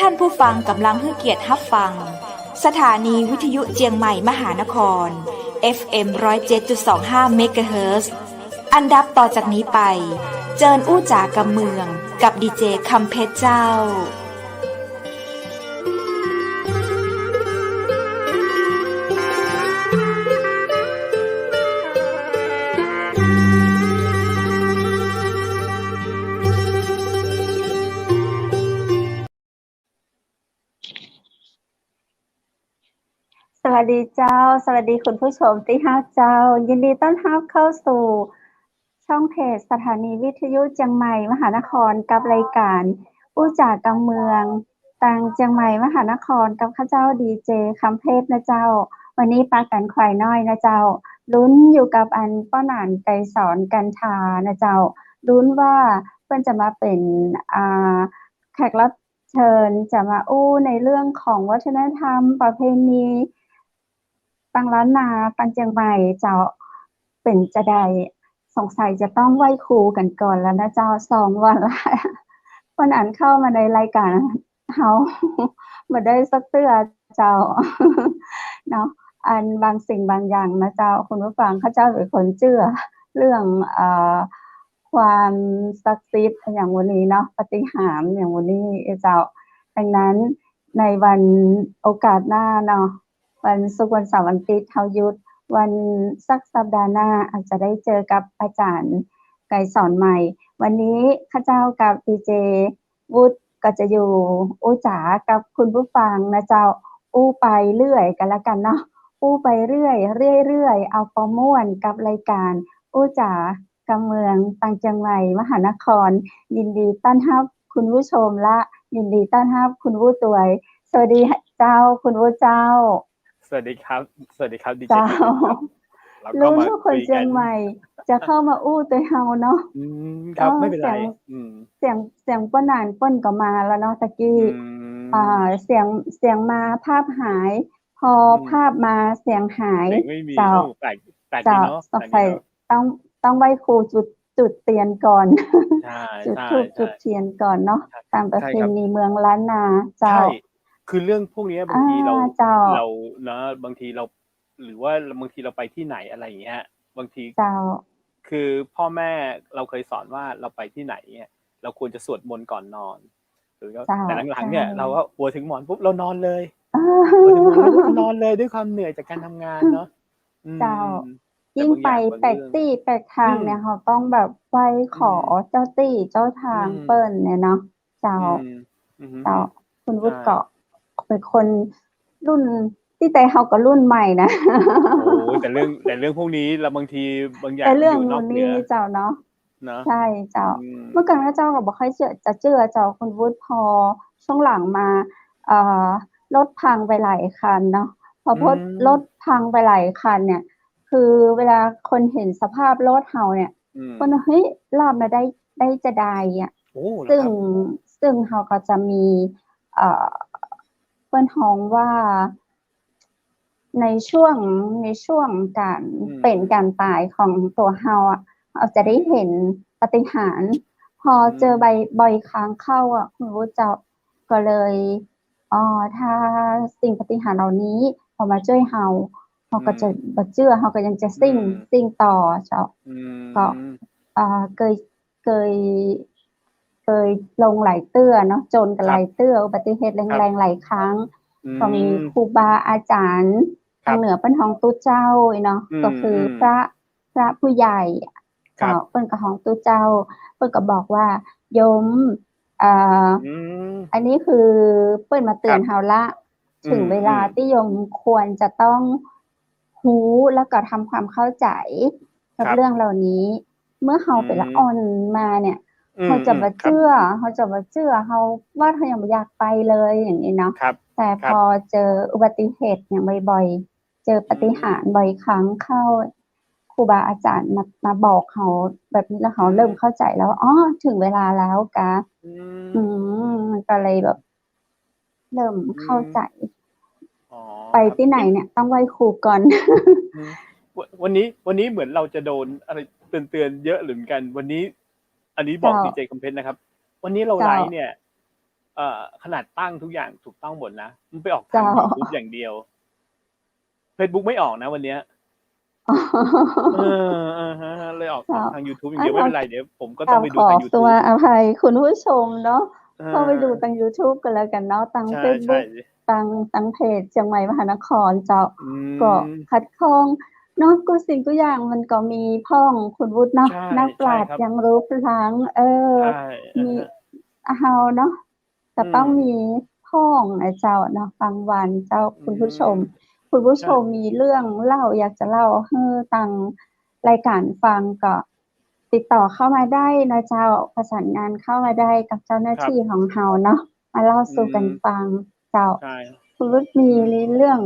ท่านผู้ฟังกำลังให้เกียรติรับฟังสถานีวิทยุเจียงใหม่มหานคร FM 107.25 เมกะเฮิรตซ์อันดับต่อจากนี้ไปเจิญอู้จ๋ากำเมืองกับดีเจคำเพชรเจ้าสวัสดีเจ้าสวัสดีคุณผู้ชมที่ฮักเจ้ายินดีต้อนรับเข้าสู่ช่องเพจสถานีวิทยุเจียงใหม่มหานครกับรายการอู้จ๋ากำเมืองต่างเจียงใหม่มหานครกับข้าเจ้าดีเจคำเพชรนะเจ้าวันนี้ปากันควายน้อยนะเจ้าลุ้นอยู่กับอันป้อหนานไกรสอนกันทานะเจ้าลุ้นว่าเพิ่นจะมาเป็นแขกรับเชิญจะมาอู้ในเรื่องของวัฒนธรรมประเพณีตังล้านนาตังเจียงใหม่เจ้าเป็นจะได้สงสัยจะต้องไหว้ครูกันก่อนแล้วนะเจ้า2 วันละวันอ่านเข้ามาในรายการเฮาบ่ได้สักเทื่อเจ้าเนาะอันบางสิ่งบางอย่างนะเจ้าคุณผู้ฟังเขาเจ้าเป็นคนเชื่อเรื่องความศักดิ์สิทธิ์อย่างวันนี้เนาะปาฏิหาริย์อย่างวันนี้เจ้าดังนั้นในวันโอกาสหน้าเนาะวันศุกร์วันเสาร์วันอาทิตย์เฮาหยุดวันสักสัปดาห์หน้าอาจจะได้เจอกับอาจารย์ไกรสอนใหม่วันนี้ข้าเจ้ากับดีเจวุฒิก็จะอยู่อู้จ๋ากับคุณผู้ฟังนะเจ้าอู้ไปเรื่อยกันแล้วกันเนาะอู้ไปเรื่อยเอาพอม่วนกับรายการอู้จ๋ากำเมืองต่างเจียงใหม่มหานครยินดีต้อนรับคุณผู้ชมและยินดีต้อนรับคุณผู้ตวยสวัสดีเจ้าคุณผู้เจ้าสวัสดีครับดีเจรู้ทุกคนเชียงใหม่จะเข้ามาอู้ตัวเฮาเนาะครับไม่เป็นไรเสียงป้นนานป้นก็มาแล้วเนาะตะกี้เสียงมาภาพหายพอภาพมาเสียงหายเจ้าแปลกเนาะต้องไหว้ครูจุดเทียนก่อน ใช่ จุดธูปจุดเทียนก่อนเนาะตามประเพณีเมืองล้านนาเจ้าคือเรื่องพวกนี้บางทีเราเนาะบางทีเราหรือว่าบางทีเราไปที่ไหนอะไรอย่างเงี้ยบางทีคือพ่อแม่เราเคยสอนว่าเราไปที่ไหนเนี่ยเราควรจะสวดมนต์ก่อนนอนหรือแต่หลังๆเนี่ยเราก็หัวถึงหมอนปุ๊บเรานอนเลยนอนเลยด้วยความเหนื่อยจากการทำงานเนาะเจ้ายิ่งไปแปลกที่แปลกทางเนี่ยเขาต้องแบบไหว้ขอเจ้าตี้เจ้าทางเปิ้นเนี่ยเนาะเจ้าคุณวุฒิเกาะเป็นคนรุ่นที่แต่เขาก็รุ่นใหม่นะโอ้แต่เรื่องพวกนี้เราบางทีบางอย่างอยู่นอกเหนือเจ้าเนาะใช่เจ้าเมื่อก่อนพระเจ้าก็บ่ค่อยเชื่อเจ้าคุณวุฒิพอช่วงหลังมารถพังไปหลายคันเนาะพอรถพังไปหลายคันเนี่ยคือเวลาคนเห็นสภาพรถเฮาเนี่ยคนเฮ้ยรอบนะได้จะได้อ่ะซึ่งเฮาก็จะมีเปิ้นฮ้องว่าในช่วงการเป็นการตายของตัวเฮาอ่ะเราจะได้เห็นปาฏิหาริย์พอเจอบ่อยครั้งเข้าอ่ะคุณรู้เจ้าก็เลยถ้าสิ่งปาฏิหาริย์เหล่านี้พอมาช่วยเฮาก็จะบ่เชื่อเฮาก็ยังจะสิ่งต่อเจ้าก็เคยลงหลายเตื้อเนาะจนกันหลายเตื้ออุบัติเหตุแรงๆหลายครั้งก็มีครูบาอาจารย์ทางเหนือเปิ้นฮ้องตู้เจ้าเนาะก็คือพระผู้ใหญ่ก็เปิ้นก็ฮ้องตู้เจ้าเปิ้นก็บอกว่าโยมอันนี้คือเปิ้นมาเตือนเฮาละถึงเวลาที่โยมควรจะต้องรู้แล้วก็ทำความเข้าใจกับเรื่องเหล่านี้เมื่อเฮาไปละอ่อนมาเนี่ยเขาจะบ่เชื่อเฮาว่าเขายังบ่อยากไปเลยอย่างนี้เนาะแต่พอเจออุบัติเหตุอย่างบ่อยๆเจอปาฏิหาริย์บ่อยครั้งเข้าครูบาอาจารย์มาบอกเขาแบบนี้แล้วเขาเริ่มเข้าใจแล้วถึงเวลาแล้วกะมันก็เลยแบบเริ่มเข้าใจไปที่ไหนเนี่ยต้องไหว้ครูก่อนวันนี้เหมือนเราจะโดนอะไรเตือนเยอะเหมือนกันวันนี้อันนี้บอกดีเจคอมเพชรนะครับวันนี้เราไลฟ์เนี่ย ขนาดตั้งทุกอย่างถูกต้องหมดนะมันไปออกทาง YouTube อย่างเดียว Facebook ไม่ออกนะวันเนี้ยฮะเลยออกทาง YouTube อย่างเดียวไม่เป็นไรเดี๋ยวผมก็ต้องไปดูทาง YouTube ตัวอภัยคุณผู้ชมเนาะเข้าไปดูทาง YouTube กันแล้วกันเนาะทาง Facebook ทางเพจเชียงใหม่มหานครเจ้าก็คัดกรองเนาะกูสิ่งกูอย่างมันก็มีพ่องคุณวุฒิเนาะนักปราชญ์ยังรู้พลังมีเฮาเนาะก็ต้องมีพ่องไอ้เจ้าเนาะฟังวันเจ้าคุณผู้ชมมีเรื่องเล่าอยากจะเล่าให้ทางรายการฟังก็ติดต่อเข้ามาได้นะเจ้าประสานงานเข้ามาได้กับเจ้าหน้าที่ของเฮาเนาะมาเล่าสู่กันฟังเจ้าคุณวุฒิมีเรื่อง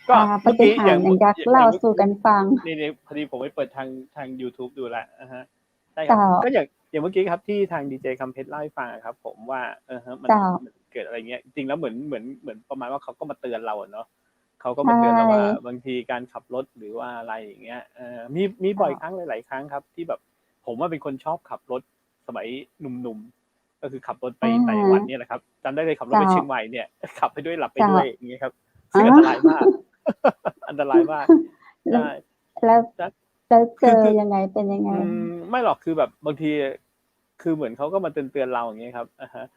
ก็ปฏิหารย์อยากเล่าสู่กันฟังนี่พอดีผมไปเปิดทาง YouTube ดูแล้วฮะได้ครับก็อย่างเมื่อกี้ครับที่ทางดีเจคำเพชรเล่าให้ฟังครับผมว่ามันเกิดอะไรเงี้ยจริงแล้วเหมือนประมาณว่าเขาก็มาเตือนเราเนาะเขาก็มาเตือนเราว่าบางทีการขับรถหรือว่าอะไรอย่างเงี้ยมีบ่อยครั้งหลายๆครั้งครับที่แบบผมว่าเป็นคนชอบขับรถสมัยหนุ่มๆก็คือขับรถไปไต้หวันเนี่ยแหละครับจำได้เลยขับรถไปเชียงใหม่เนี่ยขับไปด้วยหลับไปด้วยอย่างเงี้ยครับซึ่งอันตรายมากอันตรายมากใช่แล้วเจอยังไงเป็นยังไงไม่หรอกคือแบบบางทีคือเหมือนเขาก็มาเตือนเราอย่างเงี้ยครับ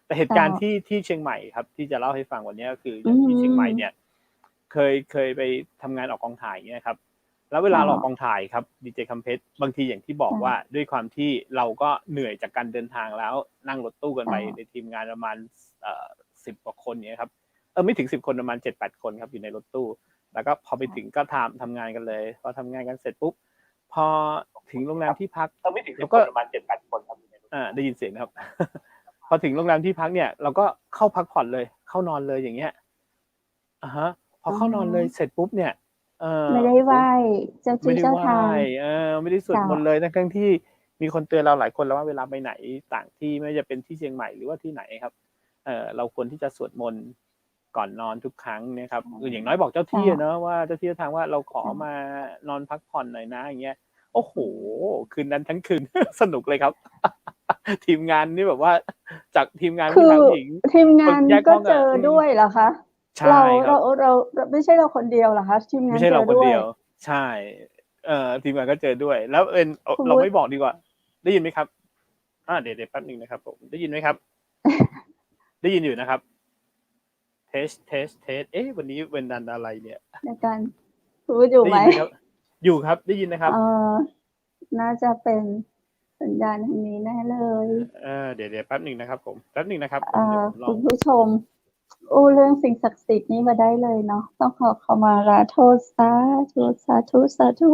แต่เหตุการณ์ที่เชียงใหม่ครับที่จะเล่าให้ฟังวันนี้ก็คืออย่างที่เชียงใหม่เนี่ยเคยไปทำงานออกกองถ่ายเงี้ยครับแล้วเวลาออกกองถ่ายครับดีเจคำเพชรบางทีอย่างที่บอกว่าด้วยความที่เราก็เหนื่อยจากการเดินทางแล้วนั่งรถตู้กันไปในทีมงานประมาณ10 กว่าคนเนี้ยครับไม่ถึง10 คนประมาณ 7-8 คนครับอยู่ในรถตู้แล้วก็พอไปถึงก็ทำงานกันเลยพอทำงานกันเสร็จปุ๊บพอถึงโรงแรมที่พักไม่ถึง10 คนประมาณ 7-8 คนครับได้ยินเสียงครับพอถึงโรงแรมที่พักเนี่ยเราก็เข้าพักผ่อนเลยเข้านอนเลยอย่างเงี้ยพอเข้านอนเลยเสร็จปุ๊บเนี่ยไม่ได้ไหว้เจ้าที่เจ้าทางไม่ได้สวดมนต์เลยทั้งที่มีคนเตือนเราหลายคนแล้วว่าเวลาไปไหนต่างที่ไม่ว่าจะเป็นที่เชียงใหม่หรือว่าที่ไหนครับเราควรที่จะสวดมนต์ก่อนนอนทุกครั้งเนี่ยครับอย่างน้อยบอกเจ้าที่เนาะว่าเจ้าที่เจ้าทางว่าเราขอมานอนพักผ่อนหน่อยนะอย่างเงี้ยโอ้โหคืนนั้นทั้งคืน สนุกเลยครับ ทีมงานนี่แบบว่าจากทีมงานผู้ชายผู้หญิงทีมงานก็เจอด้วยเหรอคะเราไม่ใช่เราคนเดียวเหรอคะทีมงานไม่ใช่เราคนเดียวใช่ทีมงานก็เจอด้วยแล้วเราไม่บอกดีกว่าได้ยินไหมครับเดี๋ยวแป๊บนึงนะครับผมได้ยินไหมครับ ได้ยินอยู่นะครับเทสวันนี้เป็นนันอะไรเนี่ยในการพูดอยู่ไหมอยู่ครับได้ยินนะครับน่าจะเป็นสัญญาณทางนี้แน่เลยเดี๋ยวแป๊บนึงนะครับผมแป๊บนึงนะครับคุณผู้ชมเรื่องสิ่งศักดิ์สิทธิ์นี้มาได้เลยเนาะต้องขอเข้ามาลาโทษสาธุ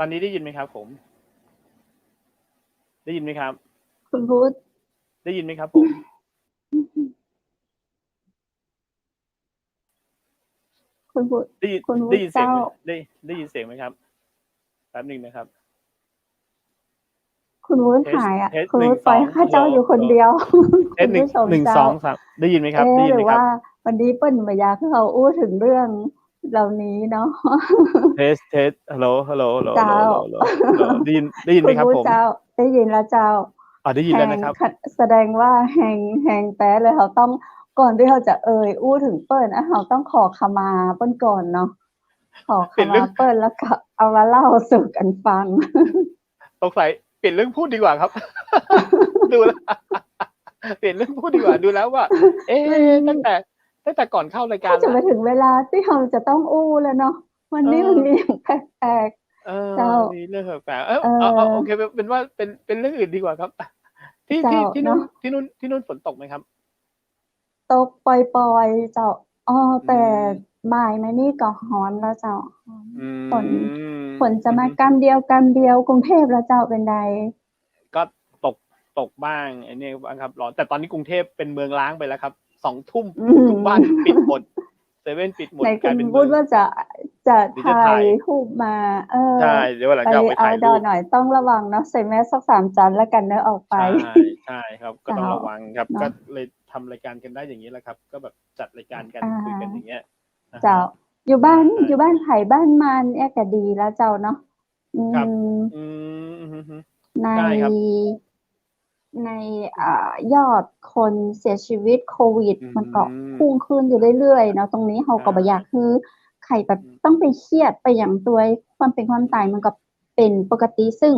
ตอนนี้ได้ยินไหมครับผมได้ยินไหมครับคุณพุทธได้ยินไหมครับผมคุณพุทธได้ยินเสียงได้ยินเสียงไหมครับแป๊บนึงนะครับคุณวุฒิหายคุณวุฒิปล่อยข้าเจ้าอยู่คนเดียว1 2 3ได้ยินไหมครับได้ยินไหมครับวันนี้เปิ้ลมายาคือเขาอู้ถึงเรื่องเหล่านี้เนาะเทสฮัลโหลได้ยินไหมครับผมเจ้าได้ยินแล้วเจ้าได้ยินแล้วนะครับแสดงว่าแหงแป๊เลยเขาต้องก่อนที่เขาจะอู้ถึงเปิ้ลเขาต้องขอขมาเปิ้ลก่อนเนาะขอขมาเปิ้ลแล้วก็เอามาเล่าสู่กันฟังสงสัยเปลี่ยนเรื่องพูดดีกว่าครับดูแล้วเปลี่ยนเรื่องพูดดีกว่าดูแล้วว่าตั้งแต่ก่อนเข้ารายการจะมาถึงเวลาที่เราจะต้องอู้แล้วเนาะวันนี้มันมีอย่างแปลกๆเจ้ามีเรื่องแปลกโอเคเป็นว่าเป็นเรื่องอื่นดีกว่าครับที่นู่นฝนตกไหมครับตกปล่อยๆเจ้าแต่บ่ายมานี่ก็ร้อนแล้วเจ้าฝนจะมากำเดียวกรุงเทพแล้วเจ้าเป็นใดก็ตกบ้างไอ้นี่บ้างครับร้อนแต่ตอนนี้กรุงเทพเป็นเมืองล้างไปแล้วครับ20 ทุ่มทุกบ้านปิดหมดเซเว่นปิดหมดกลายเป็นพูดว่าจะถ่ายรูปมาใช่เดี๋ยววันหลังจะไปถ่ายรูปหน่อยต้องระวังเนาะใส่แมสสัก3 ชั้นแล้วกันเนอะออกไปใช่ครับก็ต้องระวังครับก็เลย ทำรายการกันได้อย่างนี้แหละครับก็แบบจัดรายการกันคุยกันอย่างเงี้ยเจ้าอยู่บ้านไผ่บ้านมันก็ดีแล้วเจ้าเนาะครับในได้ครับในยอดคนเสียชีวิตโควิดมันก็พุ่งขึ้นอยู่เรื่อยๆเนาะตรงนี้เราก็บ่อยากคือใครแบบต้องไปเครียดไปอย่างตัวความเป็นความตายมันก็เป็นปกติซึ่ง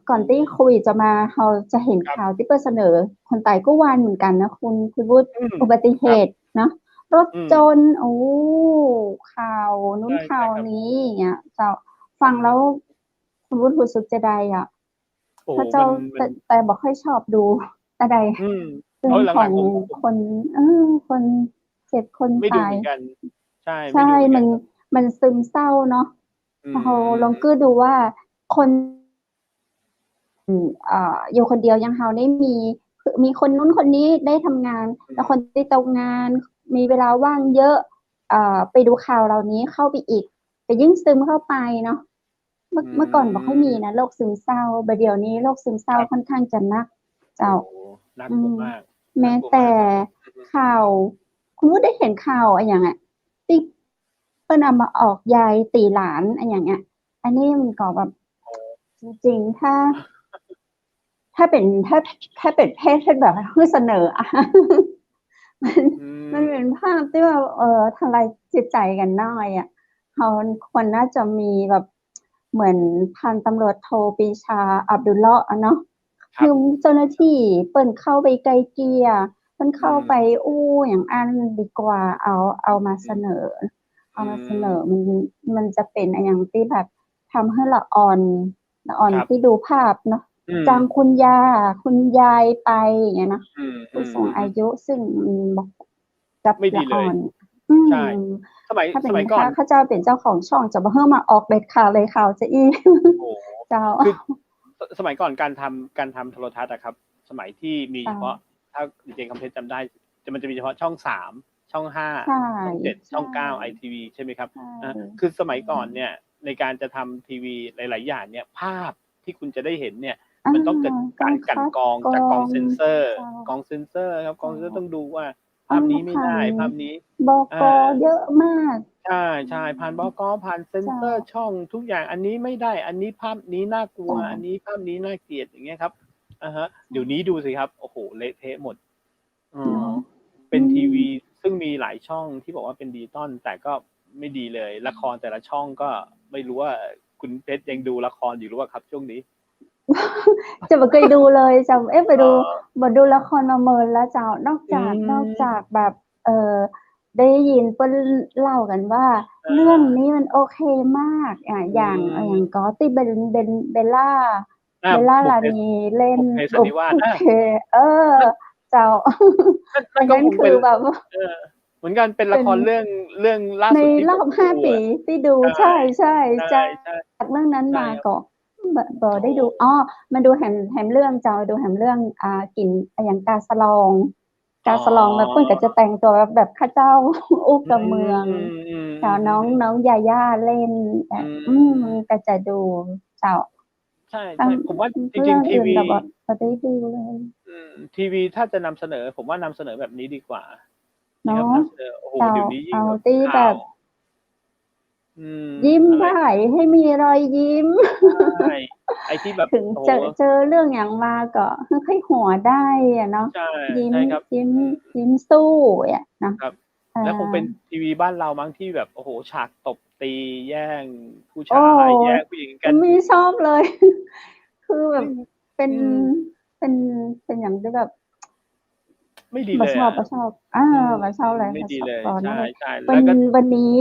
ก่อนที่โควิดจะมาเราจะเห็นข่าวที่เปิดเสนอคนตายก็วานเหมือนกันนะคุณวุฒิอุบัติเหตุเนาะรถจนข่าวนู้นข่าวนี้อย่างเงี้ยจะฟังแล้วคุณวุฒิรู้สึกจะได้พระเจ้าแต่บอกค่อยชอบดูอะไรเรื่องของคนคนเจ็บคนตายใช่มันซึมเศร้าเนาะเราลองดูว่าคนอยู่คนเดียวยังเฮาได้มีคนนู้นคนนี้ได้ทำงานแล้วคนที่ตกงานมีเวลาว่างเยอะไปดูข่าวเหล่านี้เข้าไปอีกไปยิ่งซึมเข้าไปเนาะเมื่อก่อนบอกให้มีนะโรคซึมเศร้าบัดเดี๋ยวนี้โรคซึมเศร้าค่อนข้างจะนักเจ้านักมากแม้แต่ข่าวคุณได้เห็นข่าวอะไรอย่างที่เพิ่นเอามาออกยายตีหลานอะไรอย่างเงี้ยอันนี้มันก็แบบจริงๆถ้าเป็นเพศแบบคือเสนอมันเป็นภาพที่ว่าทลายจิตใจกันน้อยเขาควรน่าจะมีแบบเหมือนพันตำรวจโทปรีชาอับดุลเลาะห์เนาะคือเจ้าหน้าที่เปิ้นเข้าไปไกลเกลี่ยเปิ้นเข้าไปอย่างอันดีกว่าเอามาเสนอมันจะเป็นอย่างที่แบบทำให้ละอ่อนที่ดูภาพเนาะจางคุณยายไปอย่างเงี้ยนะผู้สูงอายุซึ่งบอกกับละอ่อนใช่สมัยก่อนข้าเจ้าเป็นเจ้าของช่องจะบ่เพิ่มมาออกเด็ดข่าวเลยข่าวจะอีเจ้าคือสมัยก่อนการทำโทรทัศน์อะครับสมัยที่มีเฉพาะถ้าดีเจคำเพชรจำได้มันจะมีเฉพาะช่อง3ช่อง5ช่อง7ช่อง9 ITV ใช่ไหมครับคือสมัยก่อนเนี่ยในการจะทำทีวีหลายๆอย่างเนี่ยภาพที่คุณจะได้เห็นเนี่ยมันต้องเกิดการกั่นกรองจากกองเซ็นเซอร์ครับกองเซ็นเซอร์ต้องดูว่าภาพนี้ไม่ได้ภาพนี้บก.เยอะมากใช่ผ่านบก.ผ่านเซ็นเซอร์ช่องทุกอย่างอันนี้ไม่ได้อันนี้ภาพนี้น่ากลัวอันนี้ภาพนี้น่าเกลียดอย่างเงี้ยครับเดี๋ยวนี้ดูสิครับโอ้โหเละเทะหมดเป็นทีวีซึ่งมีหลายช่องที่บอกว่าเป็นดิจิตอลแต่ก็ไม่ดีเลยละครแต่ละช่องก็ไม่รู้ว่าคุณเพชรยังดูละครอยู่หรือเปล่าครับช่วงนี้จะบ่เคยดูเลยจะไปดูบ่ดูละครมาเมินแล้วเจ้านอกจากแบบได้ยินเพิ่นเล่ากันว่าเรื่องนี้มันโอเคมากอย่างก็ที่เบลล่าลานีเล่นโอเคเจ้านั่นก็คงเป็นแบบเหมือนกันเป็นละครเรื่องล่าสุดที่ในรอบ5 ปีที่ดูใช่จากเรื่องนั้นมาก็บ่ได้ดูมันดูแหมเรื่องเจ้าดูแหมเรื่องกินอย่างกาสลองแล้วเพิ่นก็จะแต่งตัวแบบข้าเจ้ากับเมืองเจ้าน้องยาย่าเล่นก็จะดูเจ้าใช่ผมว่าจริงๆทีวีบ่ได้ดูเลยทีวีถ้าจะนำเสนอผมว่านำเสนอแบบนี้ดีกว่าเนาะโอ้โหเดี๋ยวนี้ยิ่งแบบยิ้มได้ให้มีรอยยิ้มใช่ไอ้ที่แบบถึงเจอเรื่องอย่างมาก็ค่อยหัวได้เนาะยิ้มสู้นะครับแล้วคงเป็นทีวีบ้านเรามั้งที่แบบโอ้โหฉากตบตีแย่งผู้ชายแย่งผู้หญิงกันไม่ชอบเลย คือแบบเป็นอย่างที่แบบไม่ดีเลยชอบไม่ชอบเลยไม่ดีเลยใช่วันนี้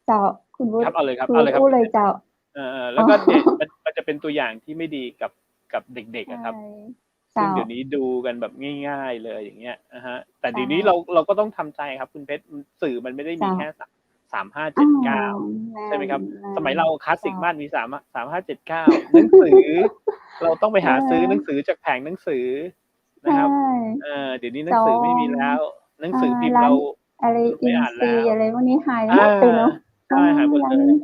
เจ้าคุณวุฒิครับเอาเลยครับเลยเจ้าแล้วก็เนี่ยมันจะเป็นตัวอย่างที่ไม่ดีกับเด็กๆครับซึ่งเดี๋ยวนี้ดูกันแบบง่ายๆเลยอย่างเงี้ยแต่เดี๋ยวนี้เราก็ต้องทำใจครับคุณเพชรสื่อมันไม่ได้มีแค่3579ใช่ไหมครับสมัยเราคลาสสิกมากมี3579หนังสือเราต้องไปหาซื้อหนังสือจากแผงหนังสือนะครับเดี๋ยวนี้หนังสือไม่มีแล้วหนังสือพิมพ์เราอะไรอินซีอะไรพวกนี้หายหมดไปเนาะใช่หายหมดเลย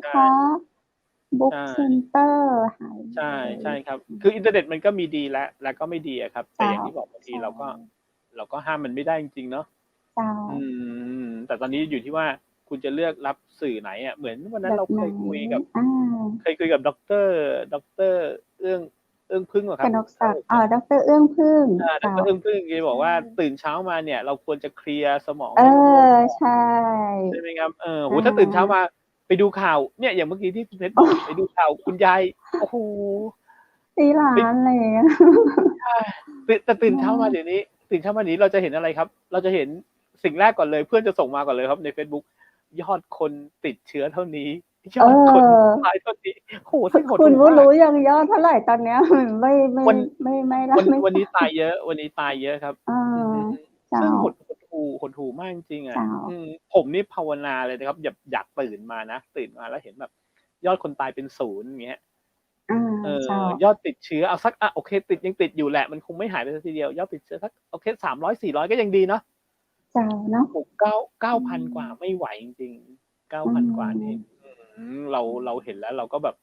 บุ๊กใช่เซ็นเตอร์หายใช่เลยใช่ครับคืออินเทอร์เน็ตมันก็มีดีและก็ไม่ดีอะครับแต่เจ้าอย่างที่บอกบางทีใช่เราก็ห้ามมันไม่ได้จริงๆเนาะเจ้าอืแต่ตอนนี้อยู่ที่ว่าคุณจะเลือกรับสื่อไหนอ่ะเหมือนวันนั้นเราแบบไหนอ่าเคยคุยกับด็อกเตอร์เอื้องเอื้องพึ่งเหรอกครับนกศัถ้าผมจำกดิ์ดรเอื้องพึ่งด็อกเจ้าเตอร์เอื้องพึ่งแกบอกใช่ว่าตื่นเช้ามาเนี่ยเราควรจะเคลียร์สมองเอให้โล่งใช่ๆใช่ไหมครับโหอ่ถ้าตื่นเช้ามาาไปดูข่าวเนี่ยอย่างเมื่อกี้ที่คุณเพชรโอ้บอกไปดูข่าวคุณยายโอ้โหที่ร้าไป นอะไรอย่างเงี้ย ใช่แต่ตื่นเช้ามาเดี๋ยวนี้ตื่นเช้ามาเดี๋ยวนี้เราจะเห็นอะไรครับ เราจะเห็นสิ่งแรกก่อนเลยเพื่อนจะส่งมาก่อนเลยครับใน Facebook ยอดคนติดเชื้อเท่านี้ยเออดคนอตายเท่านี้โหซึ่งหดคุณหู่มาก รู้ยังยอดเท่าไหร่ตอนเนี้ยไม่ไม่วันไม่ละวันไม่วันนี้ตายเยอะวันนี้ตายเยอะครับเอออือฮึเจ้าซึ่งหดหู่มากจริงๆอะเจ้าผมนี่ภาวนาเลยนะครับอยากตื่นมานะตื่นมาแล้วเห็นแบบยอดคนตายเป็นศูนย์อย่างเงี้ย อ่าเจ้ายอดติดเชื้อเอาสักโอเคยังติดอยู่แหละมันคงไม่หายไปทีเดียวยอดติดเชื้อสักโอเค300-400ก็ยังดีเนาะเจ้าเนาะโอ้9,000กว่าอืมไม่ไหวจริงๆอื9,000กว่านี่มเราเห็นแล้วเราก็แบบ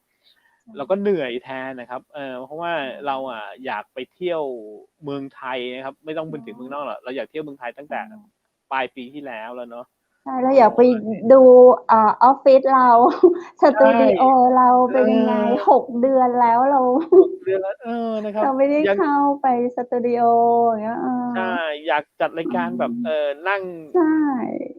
เราก็เหนื่อยแทนนะครับเพราะว่าเราอยากไปเที่ยวเมืองไทยนะครับไม่ต้องไปถึงเมืองนอกหรอกเราอยากเที่ยวเมืองไทยตั้งแต่ปลายปีที่แล้วแล้วเนาะใช่เราอยากไปดูออฟฟิศเราสตูใช่ดิโอเราเอเป็นยังไงอ6 เดือนแล้วเรา เดือนแล้วนะครับเราไม่ได้ยัง เข้าไปสตูดิโออย่างเงี้ยใช่อยากจัดรายอืการแบบมนั่งใช่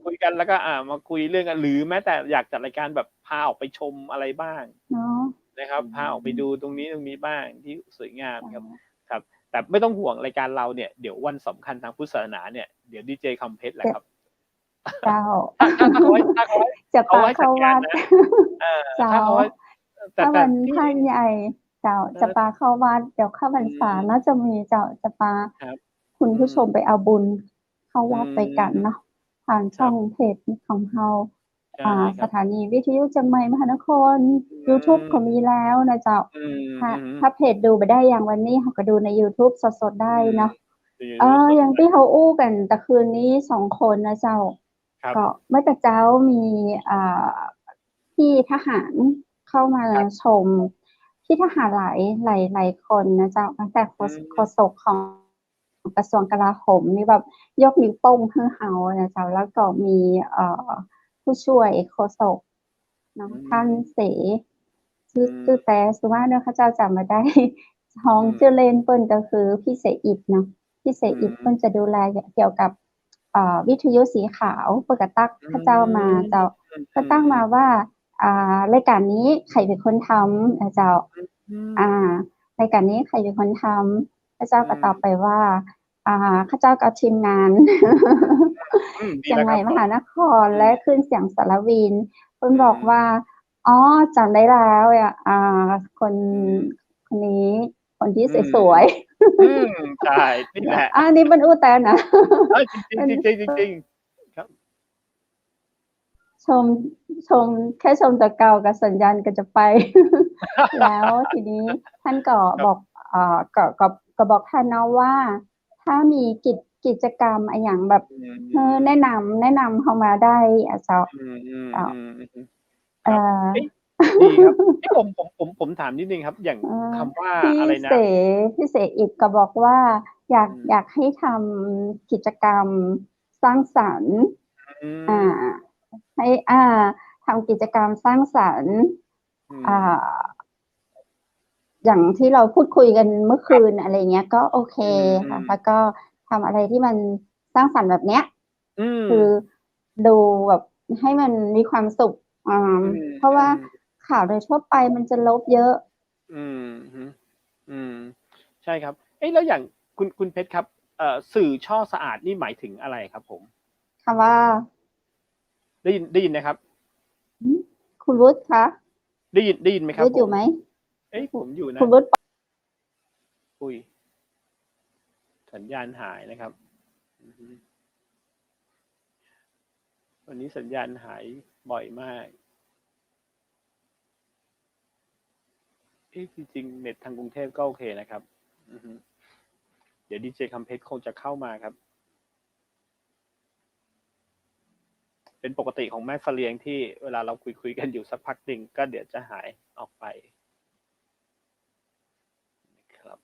คุยกันแล้วก็มาคุยเรื่องกันหรือแม้แต่อยากจัดรายการแบบพาออกไปชมอะไรบ้างเนาะนะครับอืพาออกไปมดูตรงนี้บ้างที่สวยงามจ้ครับะครับแต่ไม่ต้องห่วงรายการเราเนี่ยเดี๋ยววันสำคัญทางพุทธศาสนาเนี่ยเดี๋ยวดีเจคำเพชรแหละครับ เจ้า ถ้าเขาไว้ถ้าเขาไว้ จะเขาปาไว้จัดงานเข้าวัด นะเถ้าเจ้าเขาไว้แต่ถ้าวันที่พระใหญ่เจ้าเออจะปาเข้าวัดเดี๋ยวเข้าพรอืรษาน่ามจะมีเจ้าจะปาครับคุณอืมผู้ชมไปเอาบุญเข้าอืวัดไปกันเนาะมทางช่องครับเพจของเราใช่ครับสถานีวิทยุเชียงใหม่มหานคร อื YouTube ก็มีมแล้วนะเจ้าอืมถ้าอืมถ้าเพจดูไปได้อย่างวันนี้เขาก็ดูใน YouTube สดๆอืได้มเนาะอยู่ในสดอย่างที่เขาอู้กันแต่คืนนี้2 คนนะเจ้าครับก็เมื่อแต่เจ้ามีอ่าพี่ทหารเข้ามาครับชมพี่ทหารหลายคนนะเจ้าตั้งแต่อืโฆมษกของกระทรวงกลาโหมนี่แบบยกนิ้วโป้งให้เฮานะเจ้าแล้วก็มีผู้ช่วยโฆษกน้องอืท่านมเสชื่อมแต่สุว่าเนอะข้าเจ้าจำมาได้ท้องอืมชื่อเล่นเปิ้นก็คือพี่เสอิฐเนาะพี่เสอือิฐเปิ้นจะมดูแลเกี่ยวกับวิทยุสีขาวเปิดกระตักอืข้าเจ้ามามเจ้าก็ตั้งอืมมาว่ารายการนี้ใครเป็นคนทำเจ้าอือ่ามรายการนี้ใครเป็นคนทำข้าเจ้าอืก็ตอบไปมว่าข้าเจ้ากับทีมงาน ดีเชียงใหม่แล้วครับมหานครอืมและคลื่นเสียงสารวินเพิ่นอืบอกว่ามอ๋อจำได้แล้วคนอืมคนนี้คนที่อืมสวยอืมใช่นี่ๆ แหละ อันนี้เป็นอู้แต่นะ จริงจริ เป็นงจริงจริงจริงครับชมชมแค่ชมแต่เก่ากับสัญญาณก็จะไป แล้วทีนี้ท่านก็บอกครับเอ่อก็บอกท่านเนาะว่าถ้ามีกิจกรรมอะไรอย่างแบบอืมแนะนำเข้ามาได้เจ้าอืมอืมเจ้าอืมอืมคเอ่รับอ เอ้ยดีครับเอ้ยผมถามนิดนึงครับอย่างเอ่อคำว่าพี่อะไรเสนะพี่เสอิฐก็บอกว่าอยากอืมอยากให้ทำกิจกรรมสร้างสรรค์อือ่ามให้ทำกิจกรรมสร้างสรรค์อือ่มาอย่างที่เราพูดคุยกันเมื่อคืนครับอะไรเงี้ยก็โอเคอืมอืค่ะมแล้วก็ทำอะไรที่มันสร้างสรรค์แบบเนี้ยอืมคือดูแบบให้มันมีความสุขอ่าอืมเพราะว่าอืมข่าวโดยทั่วไปมันจะลบเยอะอืมอืมอืมใช่ครับเอ้ยแล้วอย่างคุณเพชรครับสื่อช่อสะอาดนี่หมายถึงอะไรครับผมคำว่า ได้ยินนะครับอืมคุณวุฒิคะได้ยินไหมครับผมวุฒิอยู่ไหมเอ้ยผมอยู่นะคุณวุฒิอุ้ยสัญญาณหายนะครับอือฮึวันนี้สัญญาณหายบ่อยมากเอ้ยจริงๆเน็ตทางกรุงเทพก็โอเคนะครับอือฮึเดี๋ยวดีเจคำเพชรคงจะเข้ามาครับ เป็นปกติของแม่เสลียงที่เวลาเราคุยกันอยู่สักพักหนึ่งก็เดี๋ยวจะหายออกไปครับ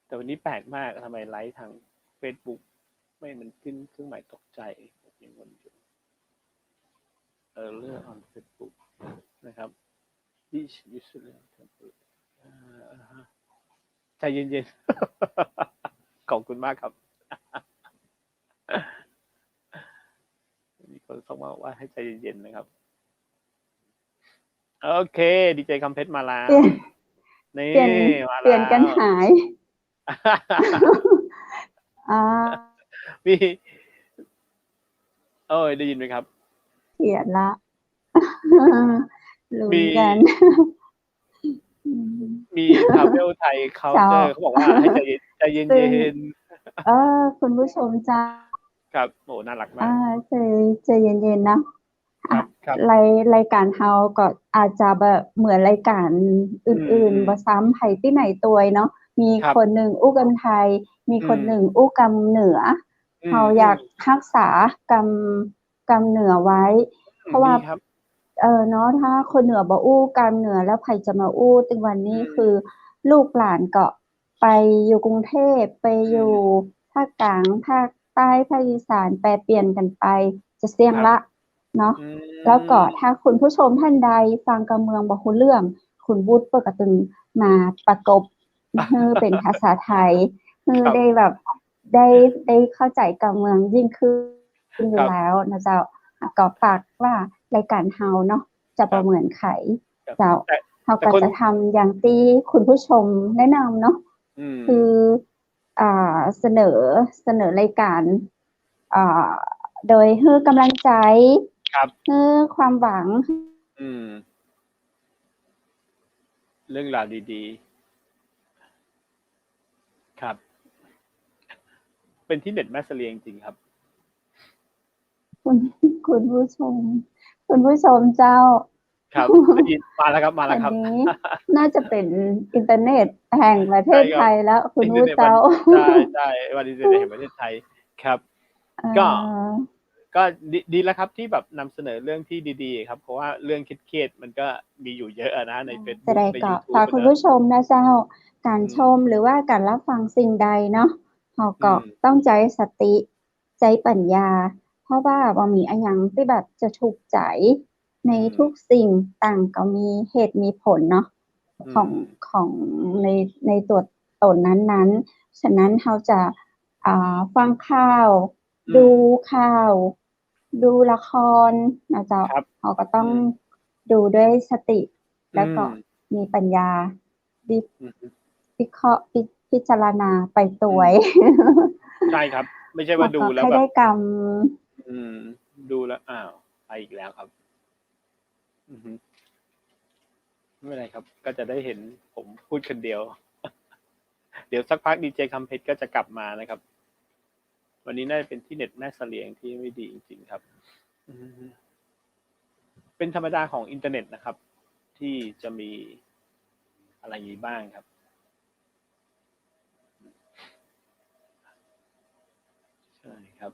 แต่วันนี้แปลกมากทำไมไลฟ์ทาง Facebook ไม่มันขึ้นเครื่องหมายตกใจยังงงอยู่เรื่อง on Facebook นะครับที่ยูสเลียใจเย็นๆ ขอบคุณมากครับมีคนส่งมาว่าให้ใจเย็นๆนะครับโอเคดีเจคำเพชรมาแล้วนี่มาแล้วเปลี่ยนกันหายมีได้ยินไหมครับเปลี่ยนละลุ้นกันมีทาวเวลไทยเคาน์เตอร์เขาบอกว่าให้ใจเย็นคุณผู้ชมจ้าครับโอ้น่ารักมากใจเย็นๆนะครับรายการเฮาก็อาจจะแบบเหมือนรายการอื่นๆบ่ซ้ำไผที่ไหนตัวเนาะมีคนหนึ่งอู้กำไทยมีคนหนึ่งอู้กำเหนือเฮาอยากรักษากำเหนือไว้เพราะว่าเนาะถ้าคนเหนือบ่อู้กำเหนือแล้วไผจะมาอู้ตึงวันนี้คือลูกหลานก็ไปอยู่กรุงเทพไปอยู่ภาคกลางภาคใต้ภาคอีสานแปรเปลี่ยนกันไปจะเสี่ยงละเนาะแล้วก็ถ้าคุณผู้ชมท่านใดฟังการเมืองบ่ฮู้เรื่องคุณวุฒิเปิดกระตึงมาประกบเป็นภาษาไทยได้แบบได้เข้าใจการเมืองยิ่งขึ้นอยู่แล้วนะเจ้าก็ฝากว่ารายการเฮาเนาะจะบ่เหมือนไขเจ้าเฮาก็จะทำอย่างที่คุณผู้ชมแนะนำเนาะคือเสนอรายการโดยให้กำลังใจให้ความหวังเรื่องราวดีๆครับเป็นที่เด็ดแม่เสลียงจริงครับคุณผู้ชมเจ้าครับได้ยินมาแล้วครับวันนี้น่าจะเป็นอินเทอร์เน็ตแห่งประเทศไทยแล้วคุณผู้เจ้าใช่วันอินเทอร์เน็ตแห่งประเทศไทยครับก็ดีแล้วครับที่แบบนำเสนอเรื่องที่ดีๆครับเพราะว่าเรื่องเครียดๆมันก็มีอยู่เยอะนะใน Facebook ใน YouTube ฝากคุณผู้ชมนะเจ้าการชมหรือว่าการรับฟังสิ่งใดเนาะเราก็ต้องใจสติใจปัญญาเพราะว่าบ่มีอันหยังที่แบบจะถูกใจในทุกสิ่งต่างก็มีเหตุมีผลเนาะของในตัวตนนั้นๆฉะนั้นเราจะฟังข่าวดูข่าวดูละครนะเจ้าเราก็ต้องดูด้วยสติแล้วก็มีปัญญาวิเคราะห์พิจารณาไปตัวใช่ครับไม่ใช่ว่าดูแล้วแบบได้กรรมดูแล้วไปอีกแล้วครับไม่เป็นไรครับก็จะได้เห็นผมพูดคนเดียวเดี๋ยวสักพักดีเจคำเพชรก็จะกลับมานะครับวันนี้น่าจะเป็นที่เน็ตแม่เสลียงที่ไม่ดีจริงๆครับเป็นธรรมดาของอินเทอร์เน็ตนะครับที่จะมีอะไรอย่างนี้บ้างครับใช่ครับ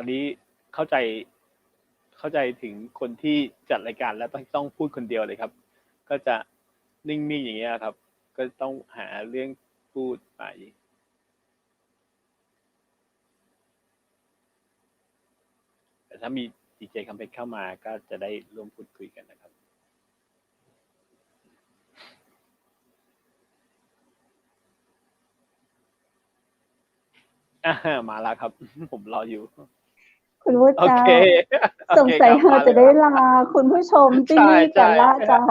ตอนนี้เข้าใจถึงคนที่จัดรายการแล้วต้องพูดคนเดียวเลยครับก็จะนิ่งๆอย่างเงี้ยครับก็ต้องหาเรื่องพูดไปแต่ถ้ามีดีเจคำเพชรเข้ามาก็จะได้ร่วมพูดคุยกันนะครับมาแล้วครับผมรออยู่คุณผู้เจ้าสงสัยเราจะได้ลาคุณผู้ชมที่นี่กันละเจ้า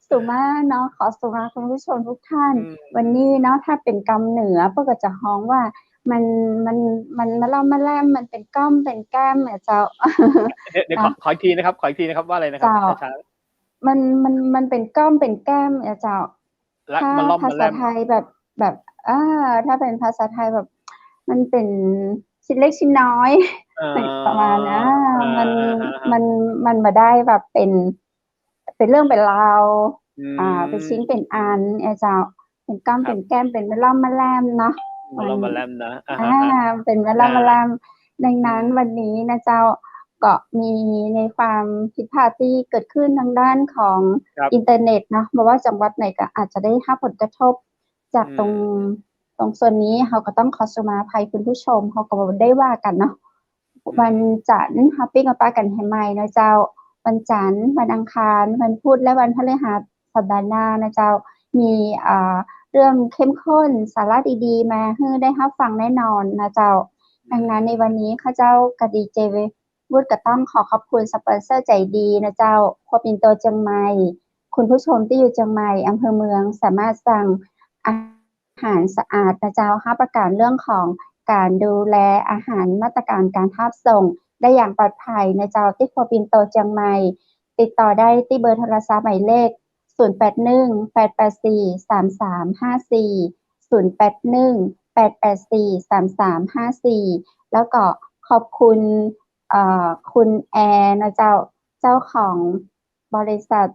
สุมาเนาะขอสุมาคุณผู้ชมทุกท่านวันนี้เนาะถ้าเป็นกำเหนือพวกก็จะฮ้องว่ามันมาเล่ามาแล่มมันเป็นก้อมเป็นแก้มเจ้าเดี๋ยวขออีกทีนะครับว่าอะไรนะครับมันเป็นก้อมเป็นแก้มเจ้าถ้าภาษาไทยแบบถ้าเป็นภาษาไทยแบบมันเป็นชิ้นเล็กชิ้นน้อย ประมาณนะมันมันมาได้แบบเป็นเรื่องเป็นราวเป็นชิ้นเป็นอันเจ้าเป็นก้ามเป็นแก้มเป็นมะล่ำมะแลมเนาะมะล่ำมะแลมนะเป็นมะล่ำมะแลมดังนั้นวันนี้นะเจ้าก็มีในความผิดพลาดที่เกิดขึ้นทางด้านของอินเทอร์เน็ตเนาะเพราะว่าจังหวัดไหนก็อาจจะได้รับผลกระทบจากตรงส่วนนี้เขาก็ต้องขอสมาภัยคุณผู้ชมเขาก็ได้ว่ากันเนาะวันจันทร์ฮัปปี้กับป้ากันให้ใหม่นะเจ้าวันจันทร์วันอังคารวันพุธและวันพฤหัสสัปดาห์หน้านะเจ้ามีเรื่องเข้มข้นสาระดีๆมาให้ได้รับฟังแน่นอนนะเจ้าดังนั้นในวันนี้ข้าเจ้ากับดีเจวุฒิก็ต้องขอขอบคุณสปอนเซอร์ใจดีนะเจ้าพอปินโตเชียงใหม่คุณผู้ชมที่อยู่เชียงใหม่อำเภอเมืองสามารถสั่งอาหารสะอาดนะเจ้ารับประกันเรื่องของการดูแลอาหารมาตรการการรับส่งได้อย่างปลอดภัยนะเจ้าที่พอปินโตเชียงใหม่ติดต่อได้ที่เบอร์โทรศัพท์หมายเลข0818843354 0818843354แล้วก็ขอบคุณคุณแอร์นะเจ้าของบริษัท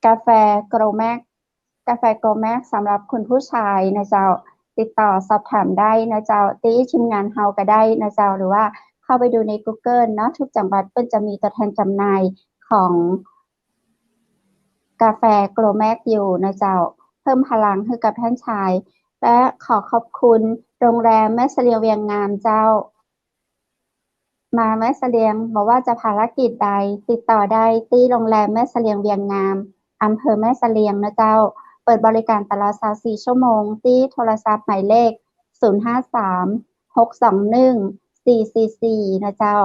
กาแฟโกลแม็กสำหรับคุณผู้ชายนะเจ้าติดต่อสอบถามได้นะเจ้าที่ทีมงานเฮาก็ได้นะเจ้าหรือว่าเข้าไปดูใน Google เนาะทุกจังหวัดเพิ่นจะมีตัวแทนจำหน่ายของกาแฟโกลแม็กอยู่นะเจ้าเพิ่มพลังให้กับท่านชายและขอขอบคุณโรงแรมแม่เสลียงเวียงงามเจ้ามาแม่เสลียงบอกว่าจะภารกิจใดติดต่อได้ที่โรงแรมแม่เสลียงเวียงงามอำเภอแม่เสลียงนะเจ้าเปิดบริการตลอด24ชั่วโมงที่โทรศัพท์หมายเลข053-621-444นะเจ้า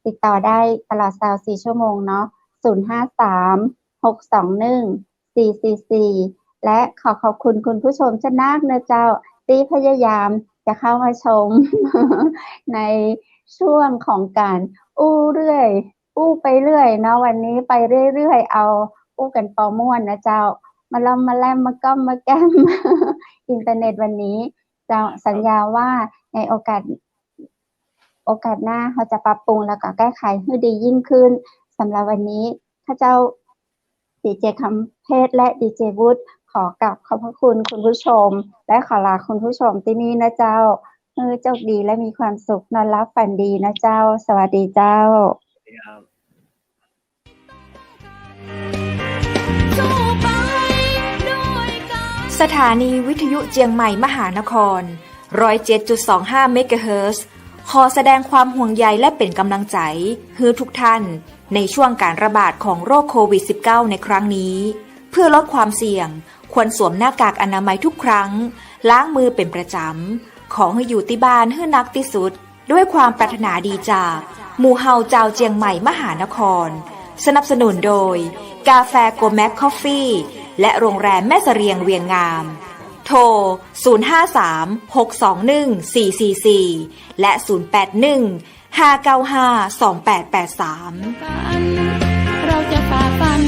ติดต่อได้ตลอด24ชั่วโมงเนาะ053-621-444และขอบคุณคุณผู้ชมชนะนะเจ้าที่พยายามจะเข้ามาชม ในช่วงของการอู้ไปเรื่อยเนาะวันนี้ไปเรื่อยๆเอาอู้กันปอม่วนนะเจ้ามาล้อมมาแลมมาก้อมมาแก้ม อินเทอร์เน็ตวันนี้จะสัญญาว่าในโอกาสหน้าเขาจะปรับปรุงแล้วก็แก้ไขให้ดียิ่งขึ้นสำหรับวันนี้ข้าเจ้าดีเจคำเพชรและดีเจวุฒิขอกราบขอบพระคุณคุณผู้ชมและขอลาคุณผู้ชมที่นี่นะเจ้าโชคดีและมีความสุขนอนรับฝันดีนะเจ้าสวัสดีเจ้าสถานีวิทยุเจียงใหม่มหานคร 107.25 เมกะเฮิรตซ์ ขอแสดงความห่วงใยและเป็นกำลังใจให้ทุกท่านในช่วงการระบาดของโรคโควิด -19 ในครั้งนี้เพื่อลดความเสี่ยงควรสวมหน้ากากอนามัยทุกครั้งล้างมือเป็นประจำขอให้อยู่ที่บ้านให้นักที่สุดด้วยความปรารถนาดีจากหมู่เฮาเจ้าเจียงใหม่มหานครสนับสนุนโดยกาแฟโกแม็กคอฟฟี่และโรงแรมแม่เสรียงเวียงงามโทร 053-621-444 และ 081-595-2883 เราจะฝ่าฟัน